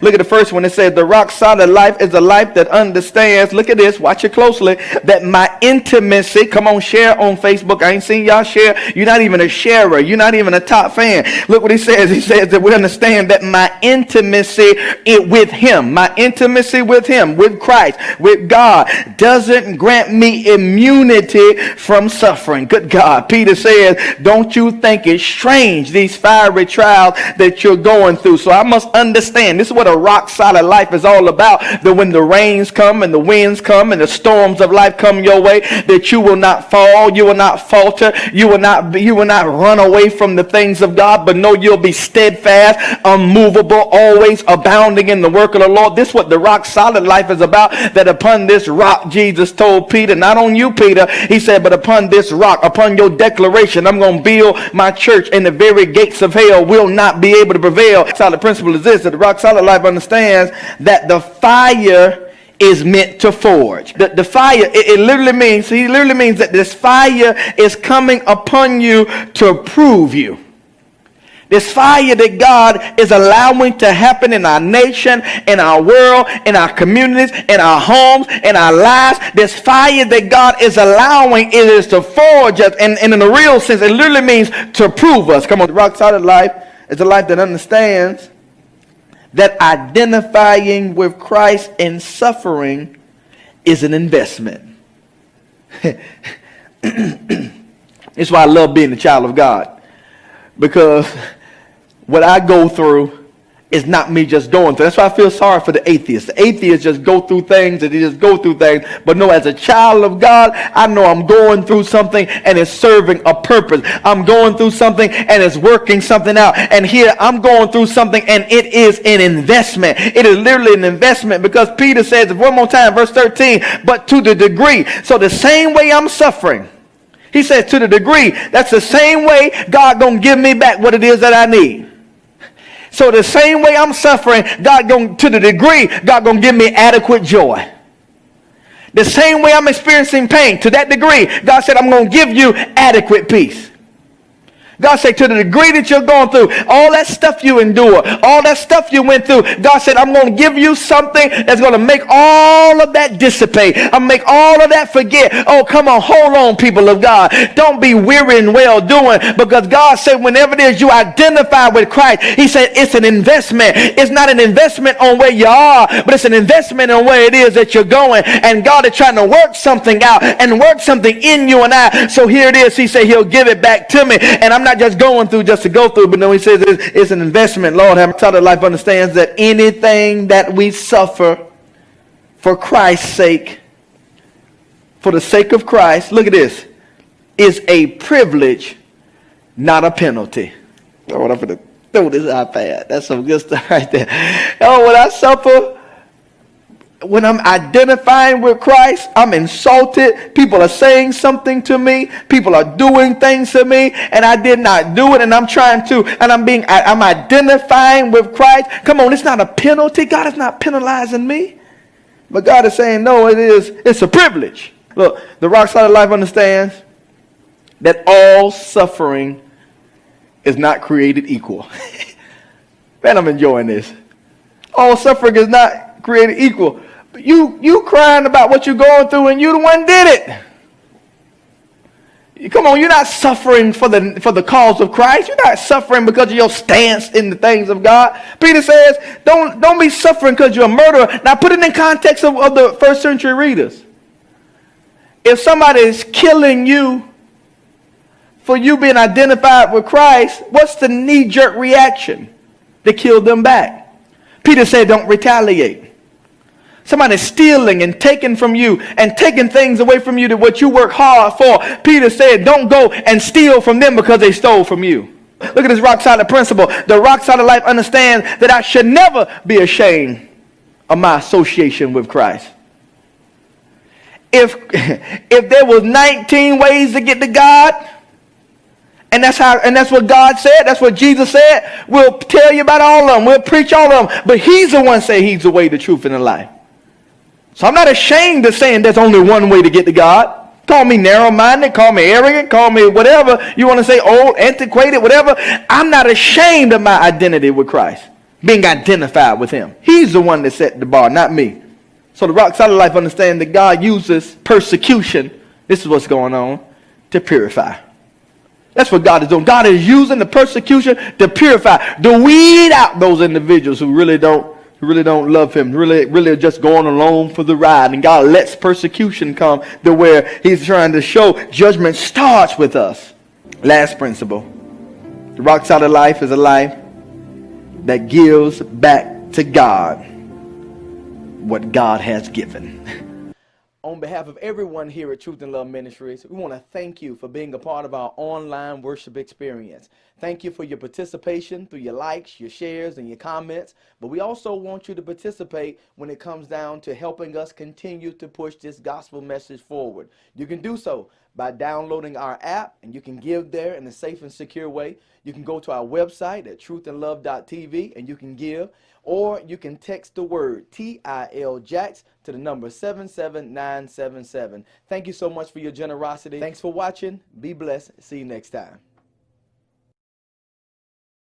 Look at the first one. It says the rock solid life is a life that understands. Look at this. Watch it closely. That my intimacy. Come on, share on Facebook. I ain't seen y'all share. You're not even a sharer. You're not even a top fan. Look what he says. He says that we understand that my intimacy with him, my intimacy with him, with Christ, with God, doesn't grant me immunity from suffering. Good God. Peter says, don't you think it's strange, these fiery trials that you're going through? So I must understand. This is what a rock solid life is all about, that when the rains come and the winds come and the storms of life come your way, that you will not fall, you will not falter, you will not run away from the things of God, but no, you'll be steadfast, unmovable, always abounding in the work of the Lord. This is what the rock solid life is about, that upon this rock, Jesus told Peter, not on you, Peter, he said, but upon this rock, upon your declaration, I'm going to build my church, and the very gates of hell will not be able to prevail. Solid principle is this, that the rock solid life understands that the fire is meant to forge. The fire, it literally means, he literally means that this fire is coming upon you to prove you. This fire that God is allowing to happen in our nation, in our world, in our communities, in our homes, in our lives. This fire that God is allowing, it is to forge us. And in a real sense, it literally means to prove us. Come on, the rock solid life is a life that understands that identifying with Christ in suffering is an investment. It's why I love being a child of God. Because what I go through is not me just going through. That's why I feel sorry for the atheists. The atheists just go through things and they just go through things. But no, as a child of God, I know I'm going through something and it's serving a purpose. I'm going through something and it's working something out. And here I'm going through something and it is an investment. It is literally an investment, because Peter says, one more time, verse 13, but to the degree. So the same way I'm suffering, he says, to the degree, that's the same way God gonna give me back what it is that I need. So the same way I'm suffering, to the degree, God gonna give me adequate joy. The same way I'm experiencing pain, to that degree, God said, I'm gonna give you adequate peace. God said, to the degree that you're going through, all that stuff you endure, all that stuff you went through, God said, I'm going to give you something that's going to make all of that dissipate. I'm make all of that forget. Oh, come on, hold on, people of God. Don't be weary in well doing, because God said, whenever it is you identify with Christ, he said it's an investment. It's not an investment on where you are, but it's an investment on where it is that you're going. And God is trying to work something out and work something in you and I. So here it is. He said he'll give it back to me. And I'm not just going through just to go through, but no, he says it's an investment. Lord, solid life understands that anything that we suffer for Christ's sake, for the sake of Christ, look at this, is a privilege, not a penalty. Lord, I'm going to throw this iPad. That's some good stuff right there. Oh, when I suffer, when I'm identifying with Christ, I'm insulted. People are saying something to me. People are doing things to me, and I did not do it, and I'm trying to, and I'm identifying with Christ. Come on, it's not a penalty. God is not penalizing me. But God is saying, no, it's a privilege. Look, the rock solid life understands that all suffering is not created equal. Man, I'm enjoying this. All suffering is not created equal. But you crying about what you're going through, and you the one did it. Come on, you're not suffering for the cause of Christ. You're not suffering because of your stance in the things of God. Peter says, don't be suffering because you're a murderer. Now put it in context of the first century readers. If somebody is killing you for you being identified with Christ, what's the knee-jerk reaction? To kill them back. Peter said, don't retaliate. Somebody's stealing and taking from you and taking things away from you that what you work hard for. Peter said, don't go and steal from them because they stole from you. Look at this rock solid principle. The rock solid life understands that I should never be ashamed of my association with Christ. If there was 19 ways to get to God, and that's what God said, that's what Jesus said, we'll tell you about all of them. We'll preach all of them. But he's the one say he's the way, the truth, and the life. So I'm not ashamed of saying there's only one way to get to God. Call me narrow-minded, call me arrogant, call me whatever you want to say, old, antiquated, whatever. I'm not ashamed of my identity with Christ. being identified with him. He's the one that set the bar, not me. So the rock solid life understand that God uses persecution, this is what's going on, to purify. That's what God is doing. God is using the persecution to purify, to weed out those individuals who really don't love him, really are just going along for the ride. And God lets persecution come to where he's trying to show judgment starts with us. Last principle. The rock solid life is a life that gives back to God what God has given. On behalf of everyone here at Truth and Love Ministries, we want to thank you for being a part of our online worship experience. Thank you for your participation through your likes, your shares, and your comments. But we also want you to participate when it comes down to helping us continue to push this gospel message forward. You can do so by downloading our app, and you can give there in a safe and secure way. You can go to our website at truthandlove.tv and you can give, or you can text the word TILJAX to the number 77977. Thank you so much for your generosity. Thanks for watching. Be blessed. See you next time.